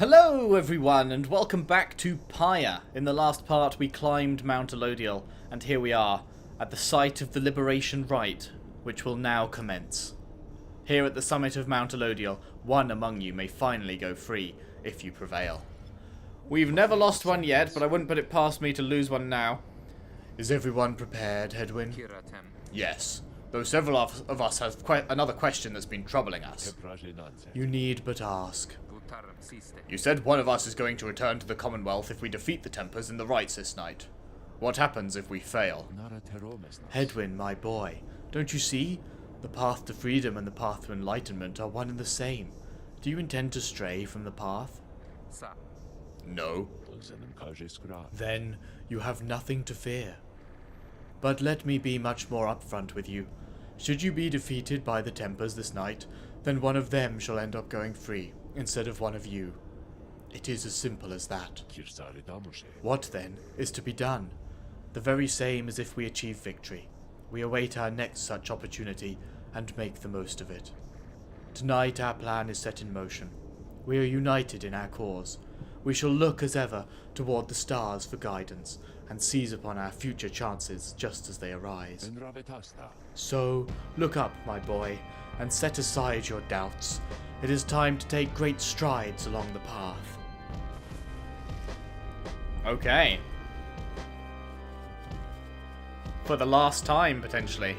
Hello everyone and welcome back to Pyre. In the last part we climbed Mount Elodial and here we are at the site of the Liberation Rite, which will now commence. Here at the summit of Mount Elodial, one among you may finally go free, if you prevail. We've never lost one yet, but I wouldn't put it past me to lose one now. Is everyone prepared, Hedwin? Yes, though several of us have quite another question that's been troubling us. You need but ask. You said one of us is going to return to the Commonwealth if we defeat the Tempers in the Rites this night. What happens if we fail? Hedwin, my boy, don't you see? The path to freedom and the path to enlightenment are one and the same. Do you intend to stray from the path? No. Then you have nothing to fear. But let me be much more upfront with you. Should you be defeated by the Tempers this night, then one of them shall end up going free, instead of one of you. It is as simple as that. What, then, is to be done? The very same as if we achieve victory. We await our next such opportunity, and make the most of it. Tonight our plan is set in motion. We are united in our cause. We shall look, as ever, toward the stars for guidance, and seize upon our future chances just as they arise. So, look up, my boy, and set aside your doubts. It is time to take great strides along the path. Okay. For the last time, potentially.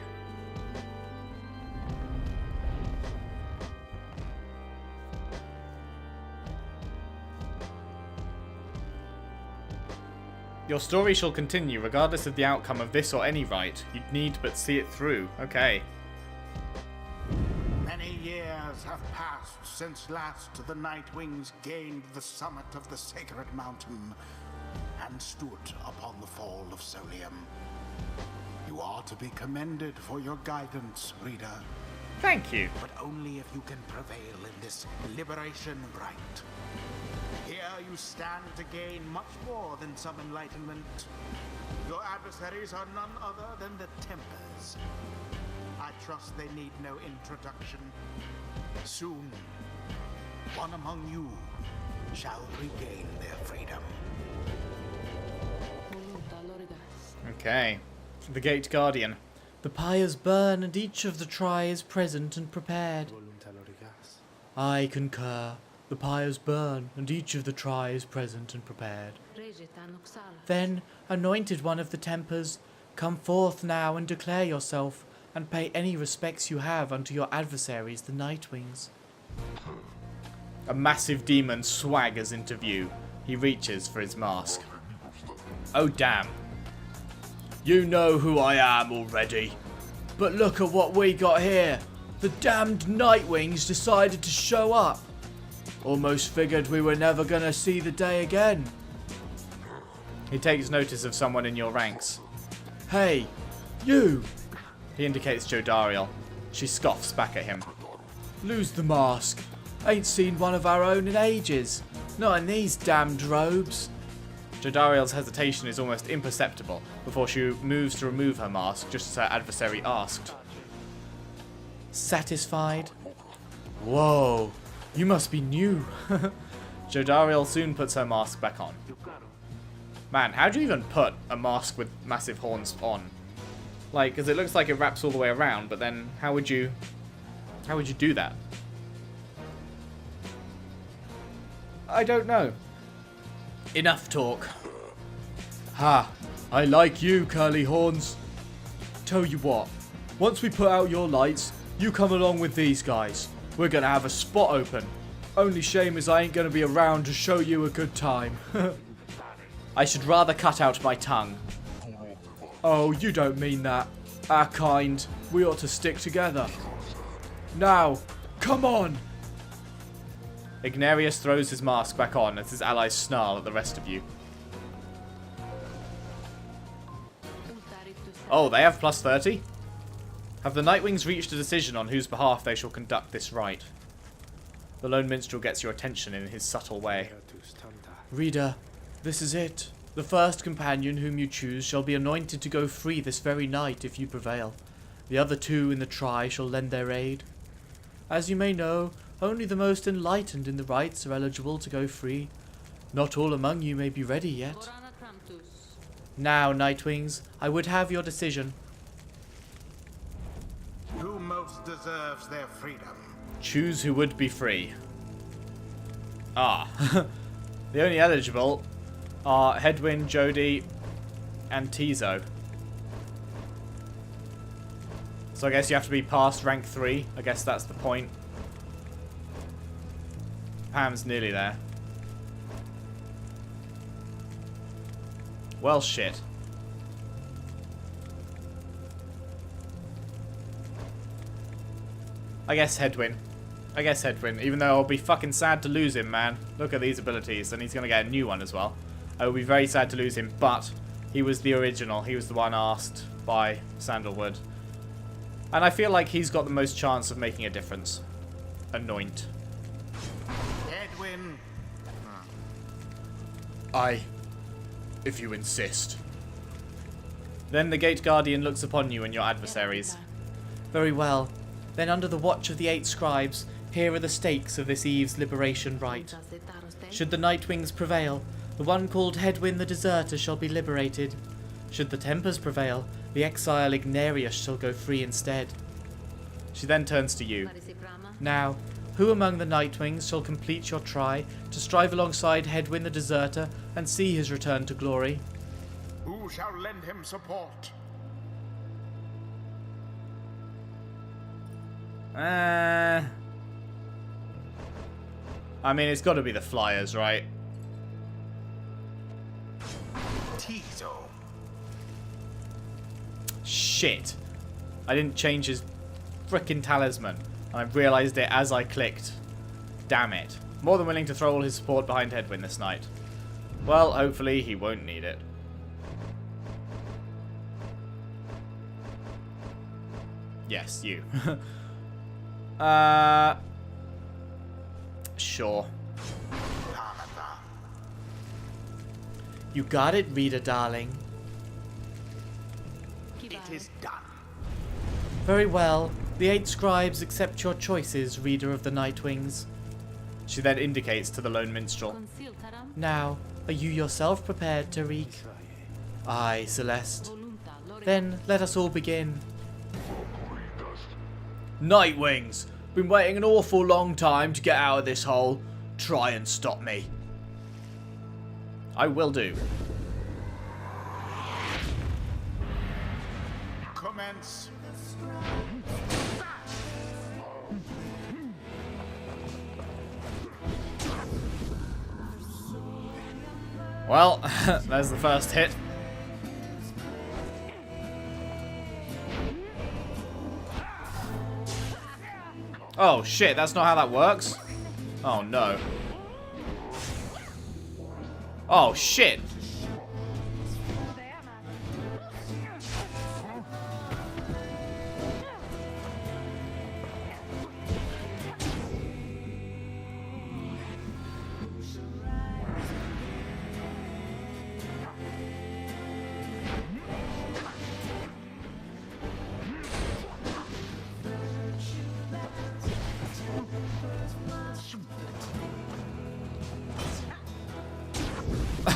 Your story shall continue, regardless of the outcome of this or any rite. You'd need but see it through. Okay. Many years have passed since last the Nightwings gained the summit of the sacred mountain and stood upon the fall of Solium. You are to be commended for your guidance, reader. Thank you. But only if you can prevail in this liberation rite. Here you stand to gain much more than some enlightenment. Your adversaries are none other than the Tempers. I trust they need no introduction. Soon, one among you shall regain their freedom. Okay. The Gate Guardian. The pyres burn and each of the try is present and prepared. I concur. The pyres burn and each of the try is present and prepared. Then, anointed one of the Tempers, come forth now and declare yourself, and pay any respects you have unto your adversaries, the Nightwings. A massive demon swaggers into view. He reaches for his mask. Oh damn. You know who I am already. But look at what we got here. The damned Nightwings decided to show up. Almost figured we were never gonna see the day again. He takes notice of someone in your ranks. Hey, you! He indicates Jodariel. She scoffs back at him. Lose the mask. Ain't seen one of our own in ages. Not in these damned robes. Jodariel's hesitation is almost imperceptible before she moves to remove her mask, just as her adversary asked. Satisfied? Whoa, you must be new. Jodariel soon puts her mask back on. Man, how do you even put a mask with massive horns on? Like, because it looks like it wraps all the way around, but then how would you do that? I don't know. Enough talk. Ha! I like you, curly horns. Tell you what, once we put out your lights, you come along with these guys. We're gonna have a spot open. Only shame is I ain't gonna be around to show you a good time. I should rather cut out my tongue. Oh, you don't mean that. Our kind, we ought to stick together. Now, come on! Ignarius throws his mask back on as his allies snarl at the rest of you. Oh, they have plus 30? Have the Nightwings reached a decision on whose behalf they shall conduct this rite? The lone minstrel gets your attention in his subtle way. Reader, this is it. The first companion whom you choose shall be anointed to go free this very night if you prevail. The other two in the try shall lend their aid. As you may know, Only the most enlightened in the rites are eligible to go free. Not all among you may be ready yet. Now, Nightwings, I would have your decision. Who most deserves their freedom? Choose who would be free. Ah. The only eligible are Hedwyn, Jody, and Tizo. So I guess you have to be past rank 3. I guess that's the point. Pam's nearly there. Well, shit. I guess Hedwyn. Even though I'll be fucking sad to lose him, man. Look at these abilities, and he's going to get a new one as well. I will be very sad to lose him, but he was the original. He was the one asked by Sandalwood. And I feel like he's got the most chance of making a difference. Anoint. Edwin. If you insist. Then the Gate Guardian looks upon you and your adversaries. Very well. Then under the watch of the 8 scribes, here are the stakes of this eve's liberation rite. Should the Nightwings prevail, the one called Hedwyn the Deserter shall be liberated. Should the Tempers prevail, the exile Ignarius shall go free instead. She then turns to you. Now, who among the Nightwings shall complete your try to strive alongside Hedwyn the Deserter and see his return to glory? Who shall lend him support? I mean, it's got to be the Flyers, right? Tizo. Shit. I didn't change his frickin' talisman. And I realised it as I clicked. Damn it. More than willing to throw all his support behind Hedwyn this night. Well, hopefully he won't need it. Yes, you. Sure. You got it, reader darling. It is done. Very well. The 8 scribes accept your choices, reader of the Nightwings. She then indicates to the lone minstrel. Now, are you yourself prepared, Tariq? Aye, Celeste. Then let us all begin. Nightwings! Been waiting an awful long time to get out of this hole. Try and stop me. I will do. Commence. Well, there's the first hit. Oh shit, that's not how that works. Oh no. Oh shit.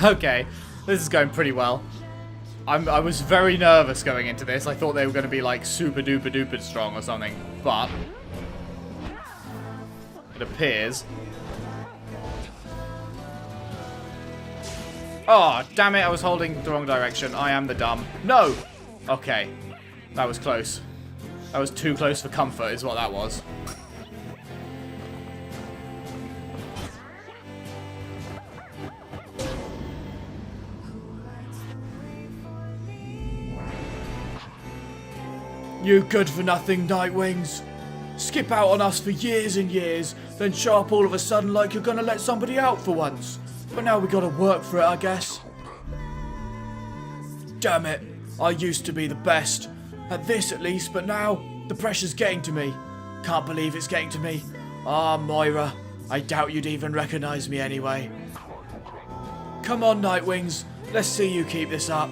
Okay, this is going pretty well. I was very nervous going into this. I thought they were going to be like super duper duper strong or something, but it appears. Oh, damn it, I was holding the wrong direction. I am the dumb. No! Okay, that was close. That was too close for comfort is what that was. You good-for-nothing Nightwings. Skip out on us for years and years, then show up all of a sudden like you're gonna let somebody out for once. But now we gotta work for it, I guess. Damn it. I used to be the best. At this at least, but now the pressure's getting to me. Can't believe it's getting to me. Ah, Moira. I doubt you'd even recognize me anyway. Come on, Nightwings. Let's see you keep this up.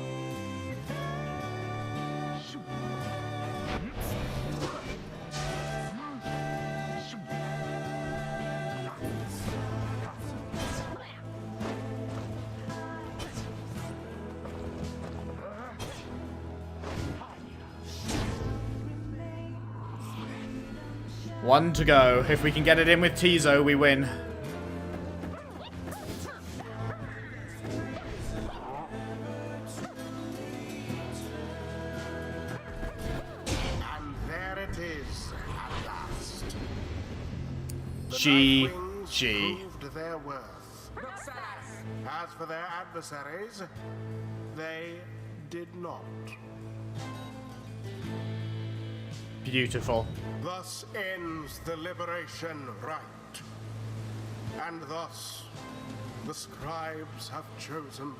One to go. If we can get it in with Tizo, we win. And there it is, at last. The G. Nightwings G. proved their worth. As for their adversaries, they did not. Beautiful. Thus ends the liberation rite. And thus, the scribes have chosen.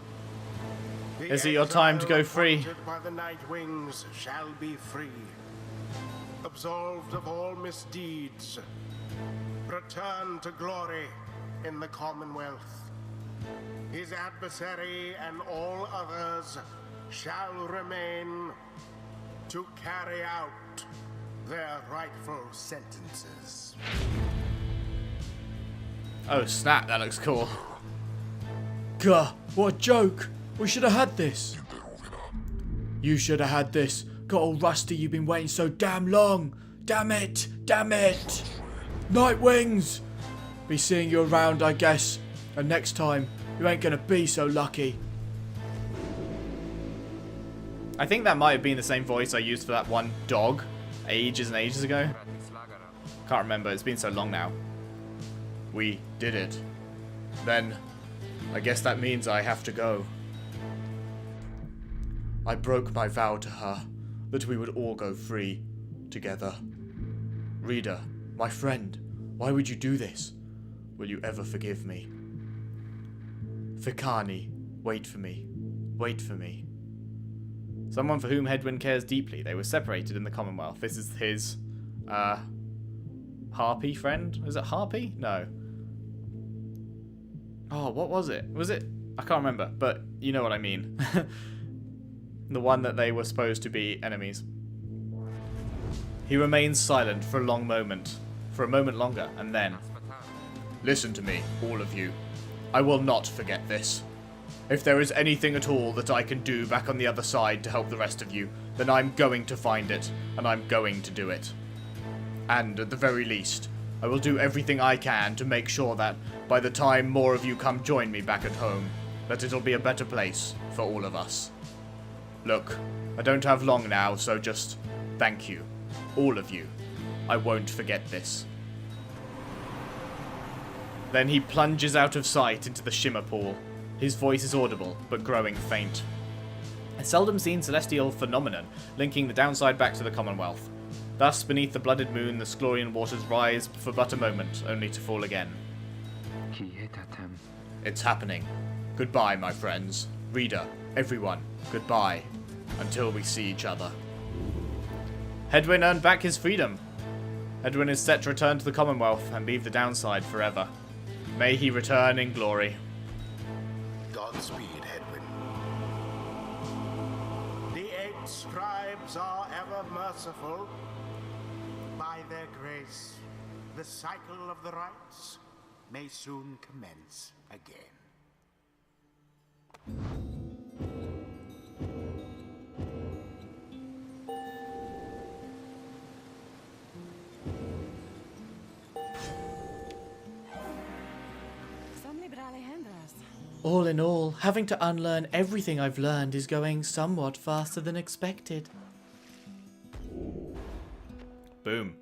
The Is it your time to go exile free? appointed by the Nightwings shall be free. Absolved of all misdeeds. Return to glory in the Commonwealth. His adversary and all others shall remain to carry out their rightful sentences. Oh snap, that looks cool. Gah, what a joke! We should have had this. You should have had this. Got all rusty, you've been waiting so damn long. Damn it! Damn it! Nightwings! Be seeing you around, I guess. And next time, you ain't gonna be so lucky. I think that might have been the same voice I used for that one dog ages and ages ago. Can't remember, it's been so long now. We did it. Then, I guess that means I have to go. I broke my vow to her that we would all go free together. Reader, my friend, why would you do this? Will you ever forgive me? Fikani, wait for me. Wait for me. Someone for whom Hedwyn cares deeply. They were separated in the Commonwealth. This is his, Harpy friend? Is it Harpy? No. Oh, what was it? Was it? I can't remember, but you know what I mean. The one that they were supposed to be enemies. He remains silent for a long moment. For a moment longer, and then... Listen to me, all of you. I will not forget this. If there is anything at all that I can do back on the other side to help the rest of you, then I'm going to find it, and I'm going to do it. And, at the very least, I will do everything I can to make sure that, by the time more of you come join me back at home, that it'll be a better place for all of us. Look, I don't have long now, so just thank you. All of you. I won't forget this. Then he plunges out of sight into the shimmer pool. His voice is audible, but growing faint. A seldom seen celestial phenomenon, linking the downside back to the Commonwealth. Thus, beneath the blooded moon, the Sclorian waters rise for but a moment, only to fall again. It's happening. Goodbye, my friends. Reader, everyone, goodbye. Until we see each other. Hedwyn earned back his freedom. Hedwyn is set to return to the Commonwealth and leave the downside forever. May he return in glory. Godspeed, Hedwyn. The 8 scribes are ever merciful. By their grace, the cycle of the rites may soon commence again. All in all, having to unlearn everything I've learned is going somewhat faster than expected. Boom.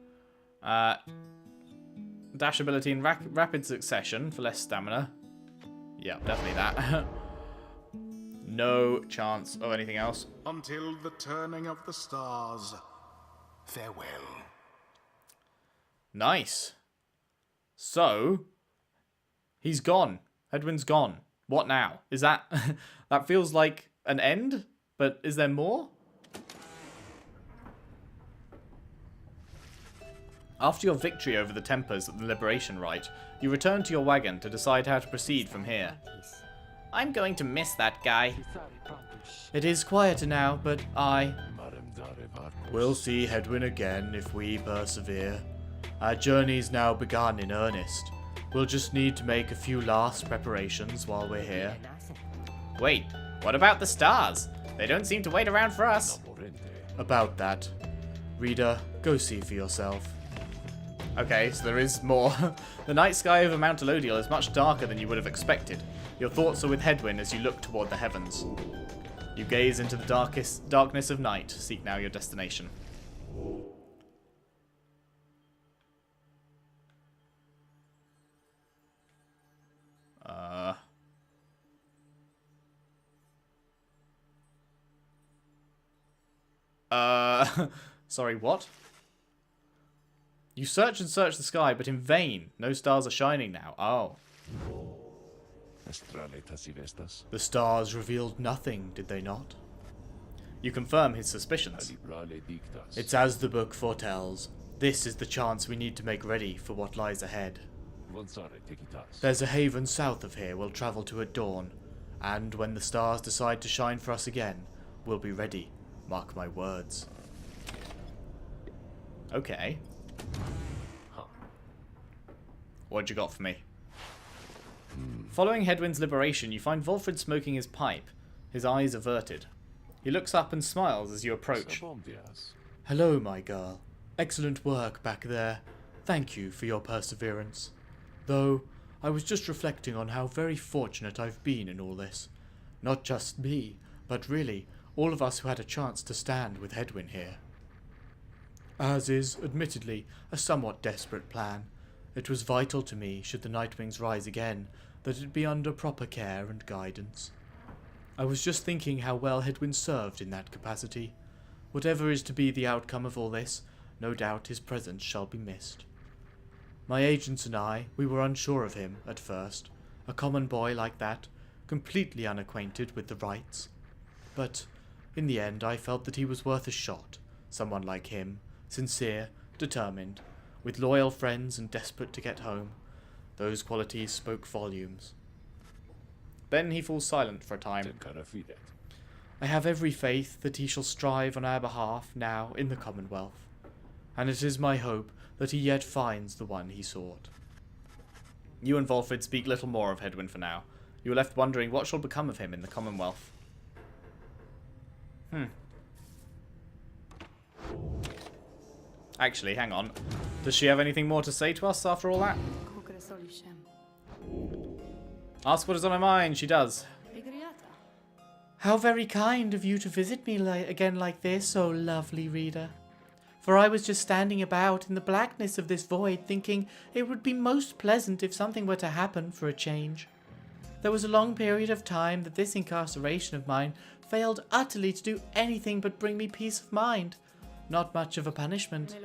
Dash ability in rapid succession for less stamina. Yeah, definitely that. No chance of anything else. Until the turning of the stars, farewell. Nice. So, he's gone. Hedwyn's gone. What now? Is that... that feels like an end? But is there more? After your victory over the Tempers at the Liberation Rite, you return to your wagon to decide how to proceed from here. I'm going to miss that guy. It is quieter now, but We'll see Hedwyn again if we persevere. Our journey's now begun in earnest. We'll just need to make a few last preparations while we're here. Wait, what about the stars? They don't seem to wait around for us. About that. Reader, go see for yourself. Okay, so there is more. The night sky over Mount Elodiel is much darker than you would have expected. Your thoughts are with Hedwyn as you look toward the heavens. You gaze into the darkness of night. Seek now your destination. Sorry, what? You search and search the sky, but in vain. No stars are shining now. Oh. The stars revealed nothing, did they not? You confirm his suspicions. It's as the book foretells. This is the chance we need to make ready for what lies ahead. There's a haven south of here we'll travel to at dawn, and when the stars decide to shine for us again, we'll be ready. Mark my words. Okay. What you got for me? Following Hedwyn's liberation, you find Volfred smoking his pipe, his eyes averted. He looks up and smiles as you approach. Hello, my girl. Excellent work back there. Thank you for your perseverance. Though, I was just reflecting on how very fortunate I've been in all this. Not just me, but really, all of us who had a chance to stand with Hedwyn here. As is, admittedly, a somewhat desperate plan. It was vital to me, should the Nightwings rise again, that it be under proper care and guidance. I was just thinking how well Hedwyn served in that capacity. Whatever is to be the outcome of all this, no doubt his presence shall be missed. My agents and I, we were unsure of him, at first. A common boy like that, completely unacquainted with the rites. But, in the end, I felt that he was worth a shot. Someone like him, sincere, determined, with loyal friends and desperate to get home. Those qualities spoke volumes. Then he falls silent for a time. I have every faith that he shall strive on our behalf now in the Commonwealth, and it is my hope that he yet finds the one he sought. You and Volfred speak little more of Hedwyn for now. You are left wondering what shall become of him in the Commonwealth. Actually, hang on. Does she have anything more to say to us after all that? Ask what is on her mind, she does. How very kind of you to visit me again like this, oh lovely reader. For I was just standing about in the blackness of this void, thinking it would be most pleasant if something were to happen for a change. There was a long period of time that this incarceration of mine failed utterly to do anything but bring me peace of mind. Not much of a punishment.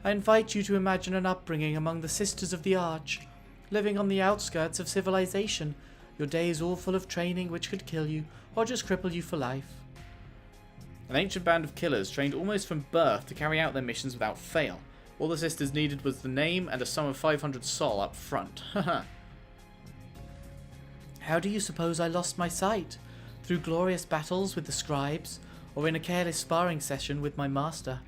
I invite you to imagine an upbringing among the Sisters of the Arch, living on the outskirts of civilization, your days all full of training which could kill you, or just cripple you for life. An ancient band of killers trained almost from birth to carry out their missions without fail. All the sisters needed was the name and a sum of 500 sol up front. How do you suppose I lost my sight? Through glorious battles with the scribes, or in a careless sparring session with my master?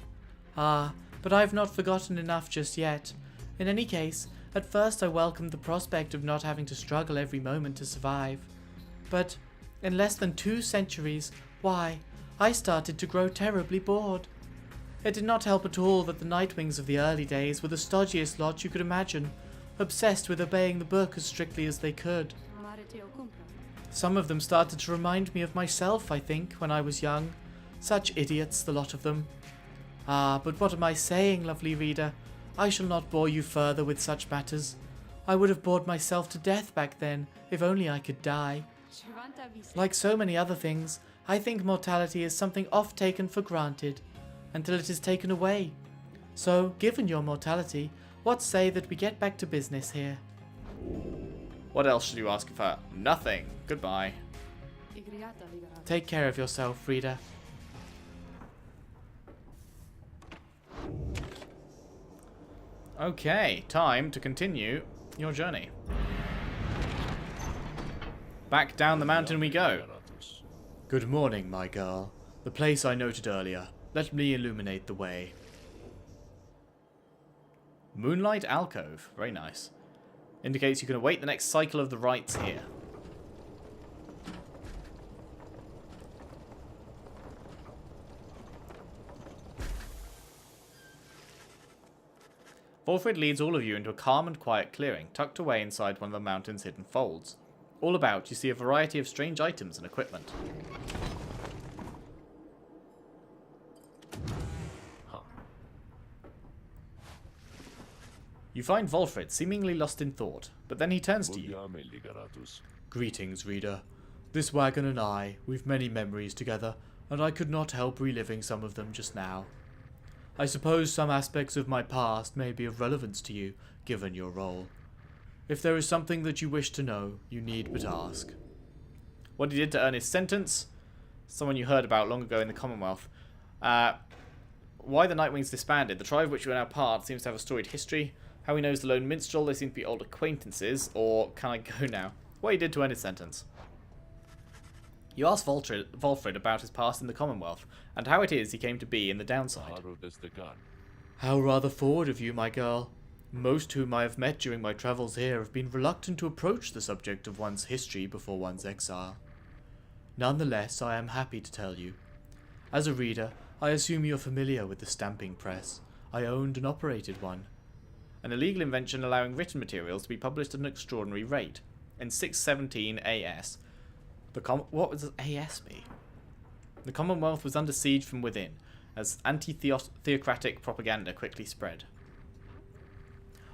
Ah, but I have not forgotten enough just yet. In any case, at first I welcomed the prospect of not having to struggle every moment to survive. But, in less than 2 centuries, why, I started to grow terribly bored. It did not help at all that the Nightwings of the early days were the stodgiest lot you could imagine, obsessed with obeying the book as strictly as they could. Some of them started to remind me of myself, I think, when I was young. Such idiots, the lot of them. Ah, but what am I saying, lovely reader? I shall not bore you further with such matters. I would have bored myself to death back then, if only I could die. Like so many other things, I think mortality is something oft taken for granted, until it is taken away. So, given your mortality, what say that we get back to business here? What else should you ask of her? Nothing. Goodbye. Take care of yourself, reader. Okay, time to continue your journey. Back down the mountain we go. Good morning, my girl. The place I noted earlier. Let me illuminate the way. Moonlight Alcove. Very nice. Indicates you can await the next cycle of the rites here. Volfred leads all of you into a calm and quiet clearing, tucked away inside one of the mountain's hidden folds. All about, you see a variety of strange items and equipment. You find Volfred seemingly lost in thought, but then he turns to you. Greetings, reader. This wagon and I, we've many memories together, and I could not help reliving some of them just now. I suppose some aspects of my past may be of relevance to you, given your role. If there is something that you wish to know, you need but ask. What he did to earn his sentence? Someone you heard about long ago in the Commonwealth. Why the Nightwings disbanded. The tribe of which you are now part seems to have a storied history. How he knows the Lone Minstrel, they seem to be old acquaintances. Or can I go now? What he did to earn his sentence. You ask Volfred about his past in the Commonwealth, and how it is he came to be in the downside. How rather forward of you, my girl. Most whom I have met during my travels here have been reluctant to approach the subject of one's history before one's exile. Nonetheless, I am happy to tell you. As a reader, I assume you're familiar with the stamping press. I owned and operated one. An illegal invention allowing written materials to be published at an extraordinary rate. In 617 AS, what does AS be? The Commonwealth was under siege from within, as anti-theocratic propaganda quickly spread.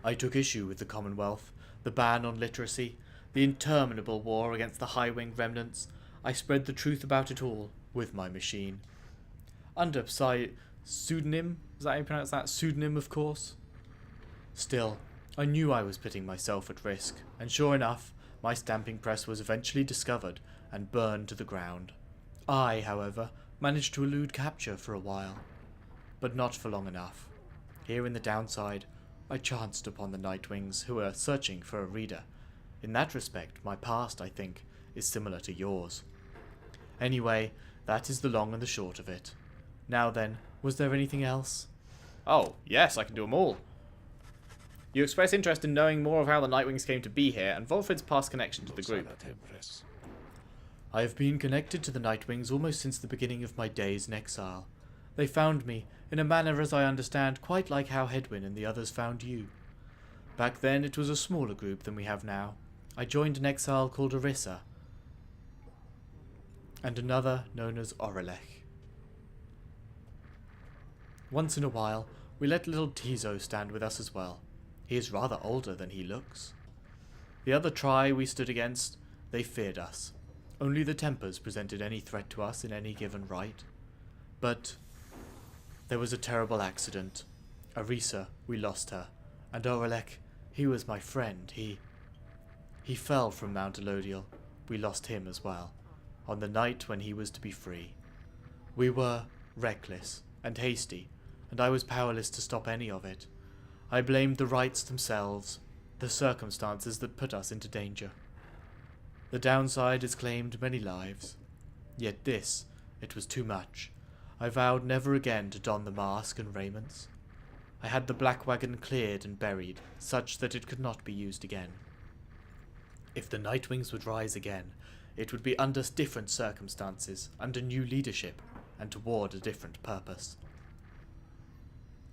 I took issue with the Commonwealth, the ban on literacy, the interminable war against the high-wing remnants. I spread the truth about it all, with my machine. Under pseudonym, is that how you pronounce that? Pseudonym, of course. Still, I knew I was putting myself at risk, and sure enough, my stamping press was eventually discovered and burned to the ground. I, however, managed to elude capture for a while, but not for long enough. Here in the downside, I chanced upon the Nightwings, who were searching for a reader. In that respect, my past, I think, is similar to yours. Anyway, that is the long and the short of it. Now then, was there anything else? Oh, yes, I can do them all. You express interest in knowing more of how the Nightwings came to be here, and Volfred's past connection to the group. I have been connected to the Nightwings almost since the beginning of my days in exile. They found me, in a manner as I understand, quite like how Hedwyn and the others found you. Back then it was a smaller group than we have now. I joined an exile called Orissa, and another known as Orelech. Once in a while, we let little Tizo stand with us as well. He is rather older than he looks. The other try we stood against, they feared us. Only the Tempers presented any threat to us in any given right. But there was a terrible accident. Orissa, we lost her. And Orelech, he was my friend. He fell from Mount Elodial. We lost him as well, on the night when he was to be free. We were reckless and hasty, and I was powerless to stop any of it. I blamed the Rites themselves, the circumstances that put us into danger. The downside has claimed many lives. Yet this, it was too much. I vowed never again to don the mask and raiments. I had the black wagon cleared and buried, such that it could not be used again. If the Nightwings would rise again, it would be under different circumstances, under new leadership, and toward a different purpose.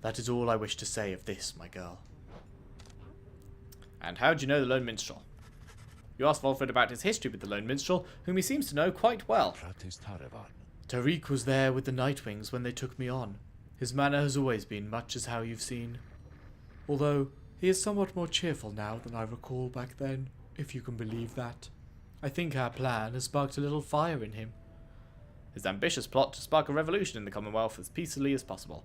That is all I wish to say of this, my girl. And how do you know the Lone Minstrel? You asked Volfred about his history with the Lone Minstrel, whom he seems to know quite well. Tariq was there with the Nightwings when they took me on. His manner has always been much as how you've seen. Although, he is somewhat more cheerful now than I recall back then, if you can believe that. I think our plan has sparked a little fire in him. His ambitious plot to spark a revolution in the Commonwealth as peacefully as possible.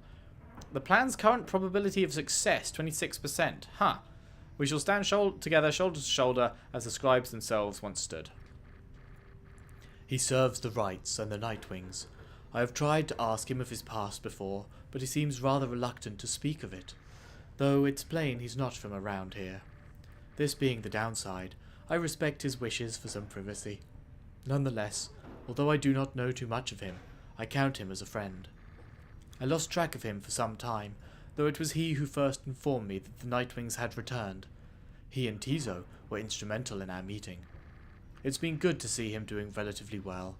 The plan's current probability of success, 26%. Huh. We shall stand together shoulder to shoulder as the scribes themselves once stood. He serves the Rites and the Nightwings. I have tried to ask him of his past before, but he seems rather reluctant to speak of it, though it's plain he's not from around here. This being the downside, I respect his wishes for some privacy. Nonetheless, although I do not know too much of him, I count him as a friend. I lost track of him for some time, though it was he who first informed me that the Nightwings had returned. He and Tizo were instrumental in our meeting. It's been good to see him doing relatively well.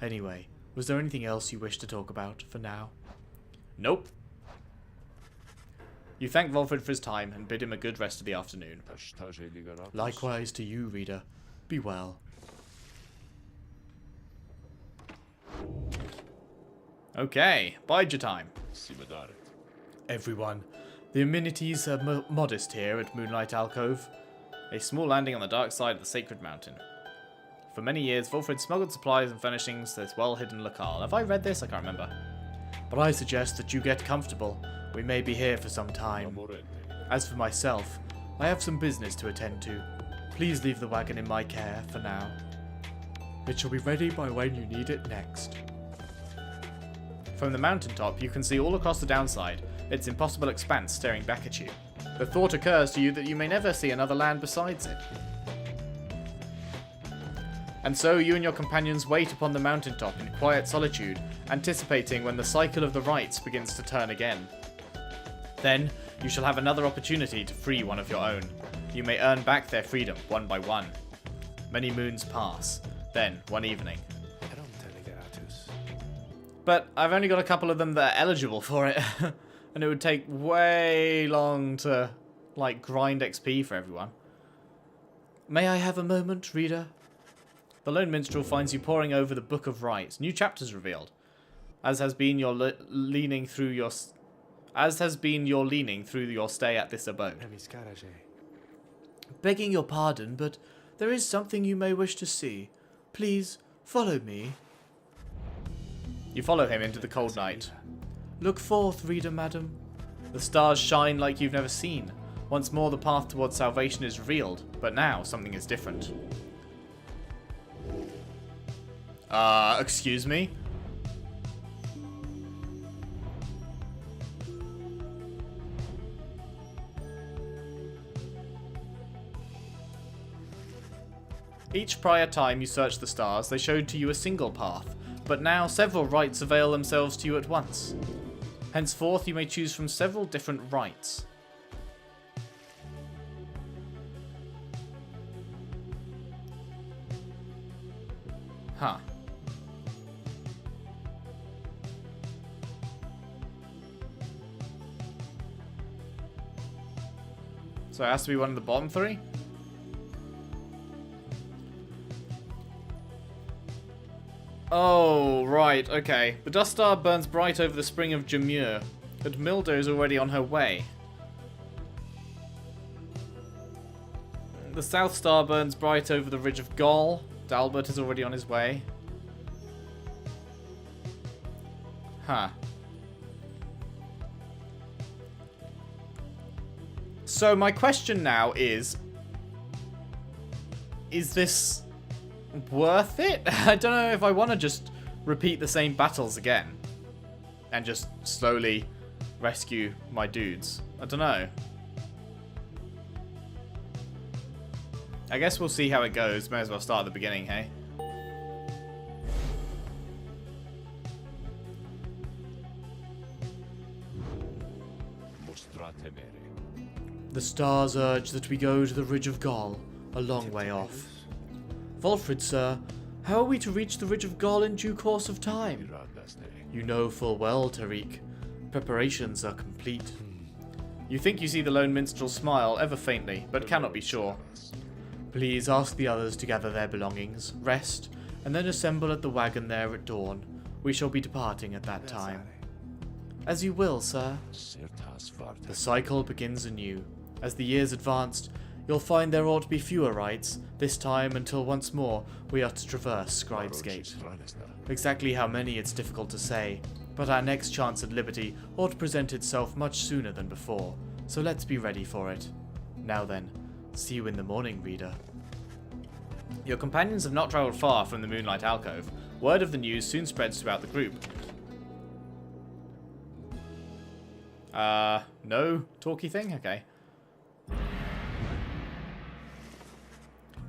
Anyway, was there anything else you wish to talk about for now? Nope. You thank Volfred for his time and bid him a good rest of the afternoon. Likewise to you, reader. Be well. Okay, bide your time. Everyone, the amenities are modest here at Moonlight Alcove. A small landing on the dark side of the Sacred Mountain. For many years, Volfred smuggled supplies and furnishings to this well-hidden locale. Have I read this? I can't remember. But I suggest that you get comfortable. We may be here for some time. As for myself, I have some business to attend to. Please leave the wagon in my care for now. It shall be ready by when you need it next. From the mountaintop, you can see all across the downside, its impossible expanse staring back at you. The thought occurs to you that you may never see another land besides it. And so you and your companions wait upon the mountaintop in quiet solitude, anticipating when the cycle of the rites begins to turn again. Then, you shall have another opportunity to free one of your own. You may earn back their freedom, one by one. Many moons pass. Then, one evening. But I've only got a couple of them that are eligible for it. And it would take way long to, like, grind XP for everyone. May I have a moment, reader? The Lone Minstrel finds you poring over the Book of Rites. New chapters revealed. As has been your leaning through your stay at this abode. Begging your pardon, but there is something you may wish to see. Please, follow me. You follow him into the cold night. Look forth, reader madam. The stars shine like you've never seen. Once more the path towards salvation is revealed, but now something is different. Excuse me? Each prior time you searched the stars, they showed to you a single path, but now several rites avail themselves to you at once. Henceforth, you may choose from several different rites. Huh. So it has to be one of the bottom three? Oh, right, okay. The dust star burns bright over the spring of Jamur, but Milda is already on her way. The south star burns bright over the ridge of Gol. Dalbert is already on his way. Huh. So my question now is this worth it? I don't know if I want to just repeat the same battles again and just slowly rescue my dudes. I don't know. I guess we'll see how it goes. May as well start at the beginning, hey? The stars urge that we go to the Ridge of Gol, a long way off. Volfred, sir, how are we to reach the Ridge of Gol in due course of time? You know full well, Tariq. Preparations are complete. You think you see the Lone Minstrel smile ever faintly, but cannot be sure. Please ask the others to gather their belongings, rest, and then assemble at the wagon there at dawn. We shall be departing at that time. As you will, sir. The cycle begins anew. As the years advanced, you'll find there ought to be fewer rites, this time until once more we are to traverse Scribe's Gate. Exactly how many it's difficult to say, but our next chance at liberty ought to present itself much sooner than before, so let's be ready for it. Now then, see you in the morning, reader. Your companions have not travelled far from the Moonlight Alcove. Word of the news soon spreads throughout the group. No talky thing? Okay.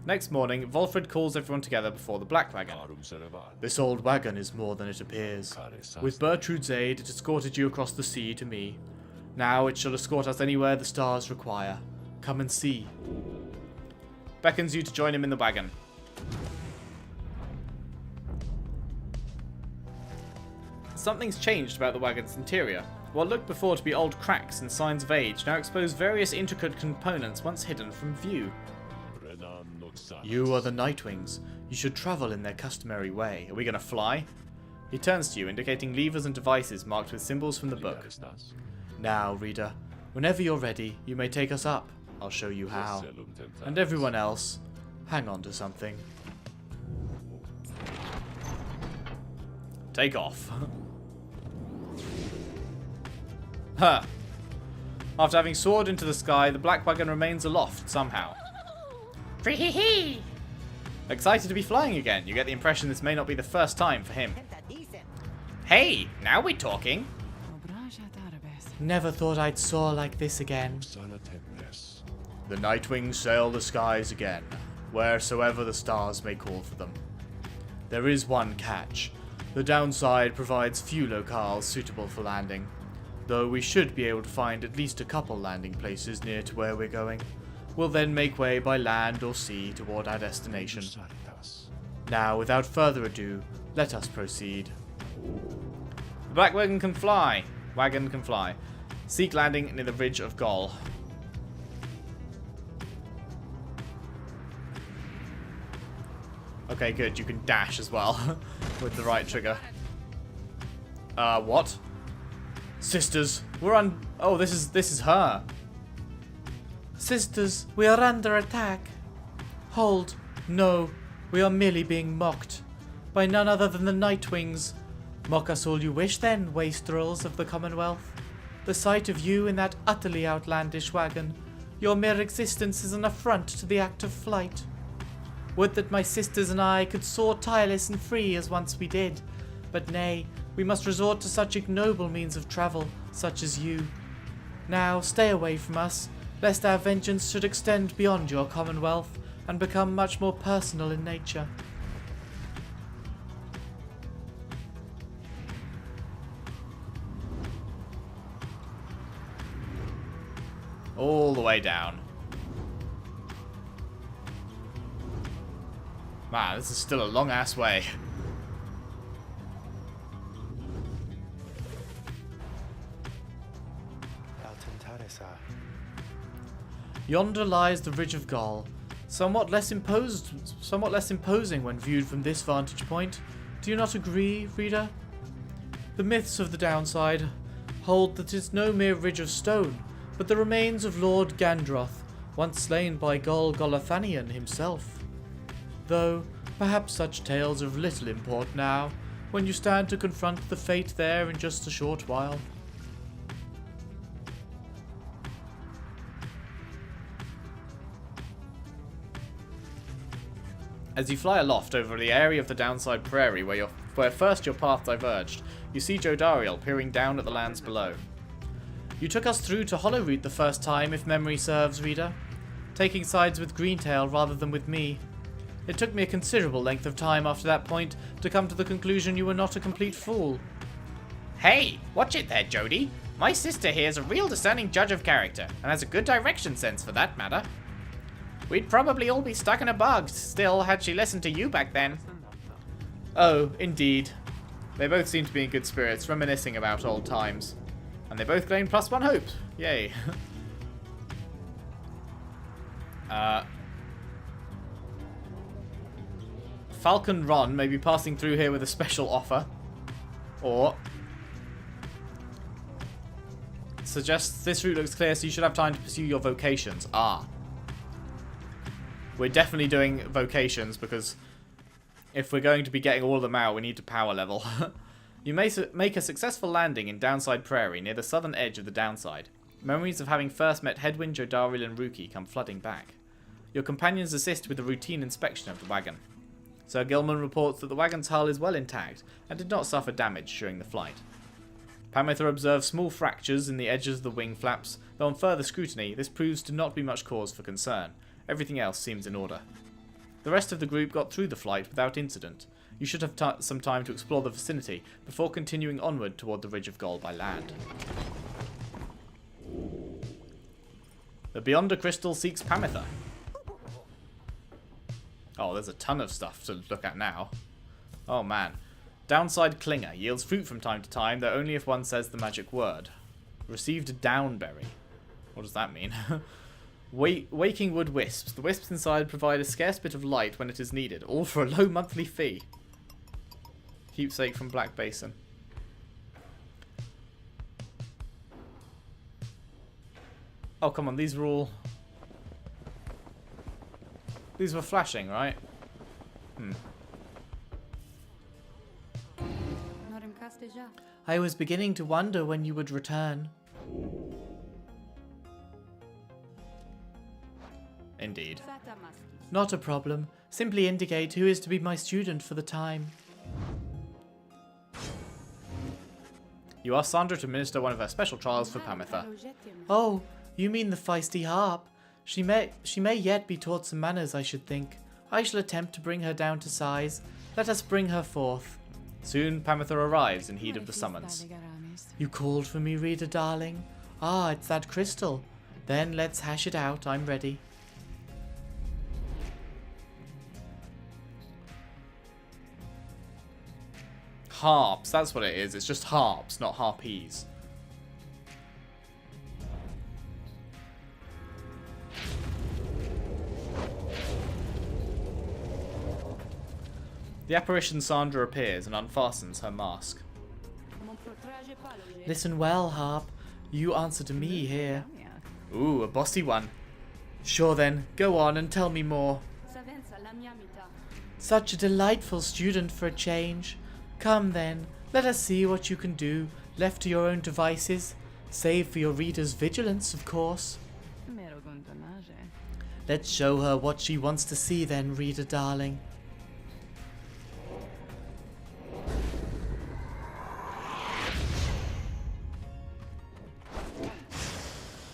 Next morning, Volfred calls everyone together before the Black Wagon. This old wagon is more than it appears. With Bertrude's aid, it escorted you across the sea to me. Now it shall escort us anywhere the stars require. Come and see. Beckons you to join him in the wagon. Something's changed about the wagon's interior. What looked before to be old cracks and signs of age now expose various intricate components once hidden from view. You are the Nightwings. You should travel in their customary way. Are we going to fly? He turns to you, indicating levers and devices marked with symbols from the book. Now, reader, whenever you're ready, you may take us up. I'll show you how. And everyone else, hang on to something. Take off. Huh. After having soared into the sky, the black wagon remains aloft somehow. Free-hee-hee! Excited to be flying again, you get the impression this may not be the first time for him. Hey, now we're talking. Never thought I'd soar like this again. The Nightwings sail the skies again, wheresoever the stars may call for them. There is one catch. The downside provides few locales suitable for landing, though we should be able to find at least a couple landing places near to where we're going. We'll then make way by land or sea toward our destination. Now, without further ado, let us proceed. The black wagon can fly. Wagon can fly. Seek landing near the ridge of Gol. Okay, good. You can dash as well with the right trigger. What? Sisters, we're on. Oh, this is her. Sisters, we are under attack. Hold. No, we are merely being mocked by none other than the Nightwings. Mock us all you wish then, wastrels of the Commonwealth. The sight of you in that utterly outlandish wagon, your mere existence is an affront to the act of flight. Would that my sisters and I could soar tireless and free as once we did, but nay, we must resort to such ignoble means of travel, such as you. Now, stay away from us, lest our vengeance should extend beyond your Commonwealth and become much more personal in nature. All the way down. Man, this is still a long-ass way. Yonder lies the ridge of Gol, somewhat less imposing when viewed from this vantage point. Do you not agree, reader? The myths of the downside hold that it's no mere ridge of stone, but the remains of Lord Gandroth, once slain by Gol Golathanion himself. Though, perhaps such tales are of little import now, when you stand to confront the fate there in just a short while. As you fly aloft over the area of the downside prairie where first your path diverged, you see Jodariel peering down at the lands below. You took us through to Hollowroot the first time, if memory serves, reader, taking sides with Greentail rather than with me. It took me a considerable length of time after that point to come to the conclusion you were not a complete fool. Hey, watch it there, Jody. My sister here is a real discerning judge of character, and has a good direction sense for that matter. We'd probably all be stuck in a bog still had she listened to you back then. Oh, indeed. They both seem to be in good spirits, reminiscing about old times. And they both gained +1 hope. Yay. Falcon Ron may be passing through here with a special offer. Or suggests this route looks clear, so you should have time to pursue your vocations. Ah. We're definitely doing vocations, because if we're going to be getting all of them out, we need to power level. You may make a successful landing in Downside Prairie, near the southern edge of the downside. Memories of having first met Headwind, Jodariel and Rookie come flooding back. Your companions assist with a routine inspection of the wagon. Sir Gilman reports that the wagon's hull is well intact, and did not suffer damage during the flight. Pamitha observes small fractures in the edges of the wing flaps, though on further scrutiny, this proves to not be much cause for concern. Everything else seems in order. The rest of the group got through the flight without incident. You should have some time to explore the vicinity before continuing onward toward the Ridge of Gol by land. The Beyonder Crystal seeks Pamitha. Oh, there's a ton of stuff to look at now. Oh man. Downside Clinger yields fruit from time to time, though only if one says the magic word. Received a downberry. What does that mean? Waking wood wisps. The wisps inside provide a scarce bit of light when it is needed, all for a low monthly fee. Keepsake from Black Basin. Oh, come on, these were all... These were flashing, right? I was beginning to wonder when you would return. Indeed. Not a problem. Simply indicate who is to be my student for the time. You asked Sandra to administer one of her special trials for Pamitha. Oh, you mean the feisty harp? She may yet be taught some manners, I should think. I shall attempt to bring her down to size. Let us bring her forth. Soon Pamitha arrives in heed of the summons. You called for me, reader darling? Ah, it's that crystal. Then let's hash it out. I'm ready. Harps, that's what it is. It's just harps, not harpies. The apparition Sandra appears and unfastens her mask. Listen well, harp. You answer to me here. Ooh, a bossy one. Sure then, go on and tell me more. Such a delightful student for a change. Come then, let us see what you can do, left to your own devices. Save for your reader's vigilance, of course. Let's show her what she wants to see then, reader darling.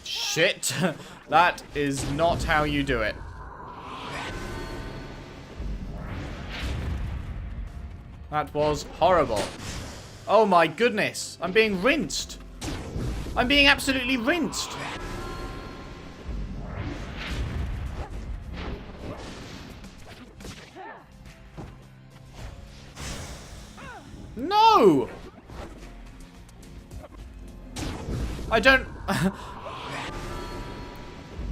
Shit! That is not how you do it. That was horrible. Oh my goodness! I'm being rinsed! I'm being absolutely rinsed! No! I don't...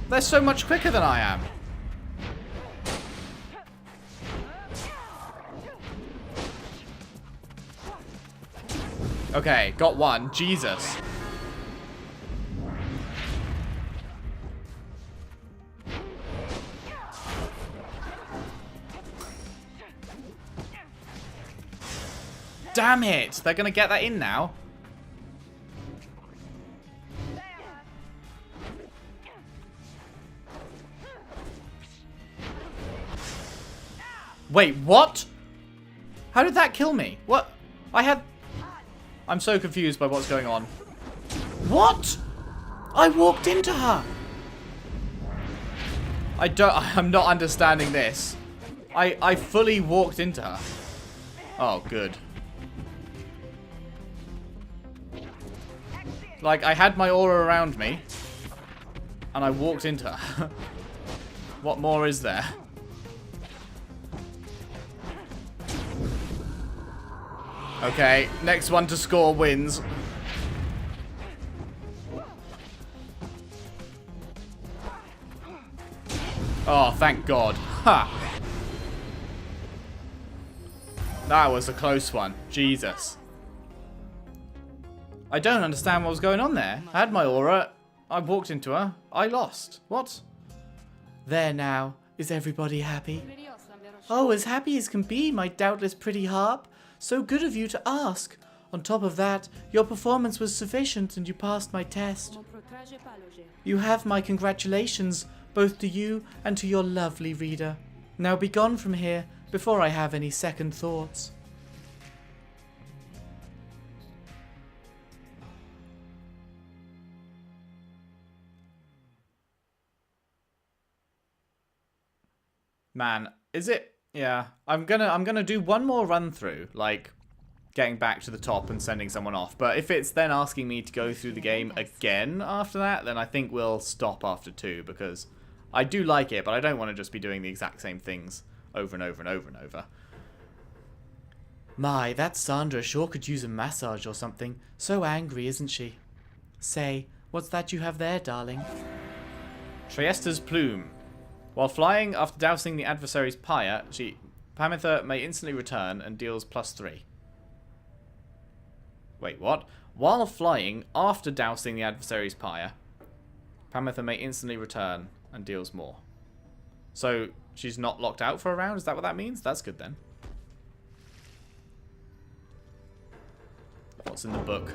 They're so much quicker than I am. Okay, got one. Jesus. Damn it! They're gonna get that in now. Wait, what? How did that kill me? What? I'm so confused by what's going on. What? I walked into her. I'm not understanding this. I fully walked into her. Oh, good. Like, I had my aura around me. And I walked into her. What more is there? Okay, next one to score wins. Oh, thank God. Ha! That was a close one. Jesus. I don't understand what was going on there. I had my aura. I walked into her. I lost. What? There now. Is everybody happy? Oh, as happy as can be, my doubtless pretty harp. So good of you to ask. On top of that, your performance was sufficient and you passed my test. You have my congratulations, both to you and to your lovely reader. Now be gone from here before I have any second thoughts. Man, is it? Yeah, I'm gonna do one more run through, like getting back to the top and sending someone off. But if it's then asking me to go through the game again after that, then I think we'll stop after 2, because I do like it, but I don't want to just be doing the exact same things over and over and over and over. My, that Sandra sure could use a massage or something. So angry, isn't she? Say, what's that you have there, darling? Transistor's plume. While flying after dousing the adversary's pyre, Pamitha may instantly return and deals +3. Wait, what? While flying after dousing the adversary's pyre, Pamitha may instantly return and deals more. So she's not locked out for a round? Is that what that means? That's good then. What's in the book?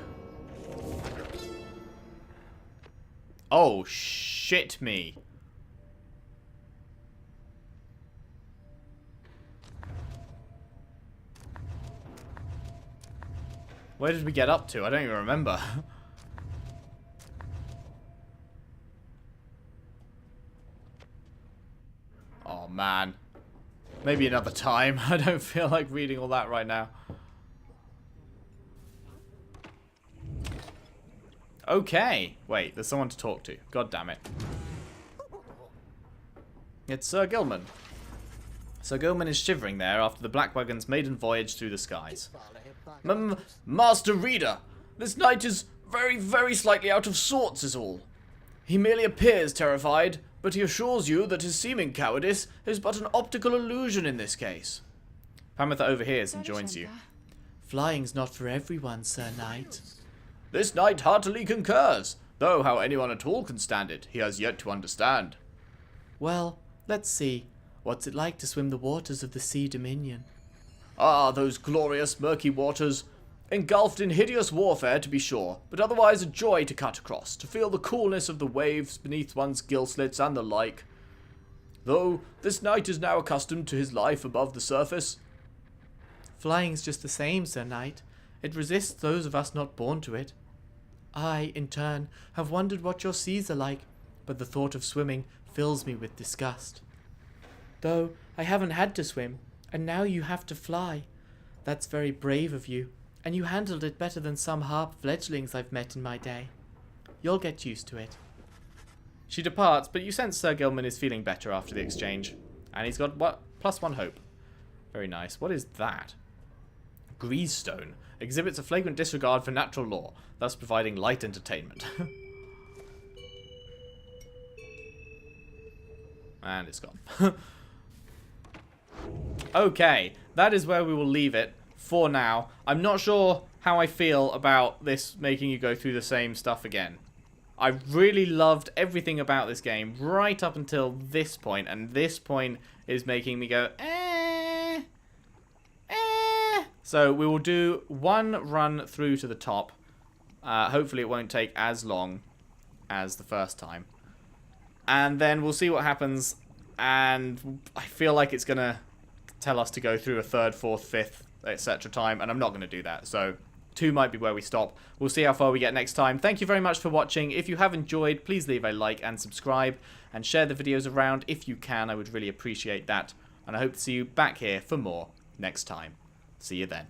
Oh, shit me. Where did we get up to? I don't even remember. Oh, man. Maybe another time. I don't feel like reading all that right now. Okay. Wait, there's someone to talk to. God damn it. It's Sir Gilman. Sir Gilman is shivering there after the Black Wagon's maiden voyage through the skies. Master Reader, this knight is very, very slightly out of sorts is all. He merely appears terrified, but he assures you that his seeming cowardice is but an optical illusion in this case. Pamitha overhears and joins you. Flying's not for everyone, Sir Knight. This knight heartily concurs, though how anyone at all can stand it, he has yet to understand. Well, let's see. What's it like to swim the waters of the Sea Dominion? Ah, those glorious murky waters, engulfed in hideous warfare to be sure, but otherwise a joy to cut across, to feel the coolness of the waves beneath one's gill slits and the like. Though this knight is now accustomed to his life above the surface. Flying's just the same, Sir Knight. It resists those of us not born to it. I, in turn, have wondered what your seas are like, but the thought of swimming fills me with disgust. Though I haven't had to swim, and now you have to fly. That's very brave of you, and you handled it better than some harp fledglings I've met in my day. You'll get used to it. She departs, but you sense Sir Gilman is feeling better after the exchange. And he's got what? +1 hope. Very nice. What is that? Greasestone. Exhibits a flagrant disregard for natural law, thus providing light entertainment. And it's gone. Okay, that is where we will leave it for now. I'm not sure how I feel about this making you go through the same stuff again. I really loved everything about this game right up until this point, and this point is making me go, eh. So we will do one run through to the top. Hopefully it won't take as long as the first time. And then we'll see what happens, and I feel like it's going to tell us to go through a 3rd, 4th, 5th, etc. time, and I'm not going to do that. So 2 might be where we stop. We'll see how far we get next time. Thank you very much for watching. If you have enjoyed, please leave a like and subscribe, and share the videos around if you can. I would really appreciate that, and I hope to see you back here for more next time. See you then.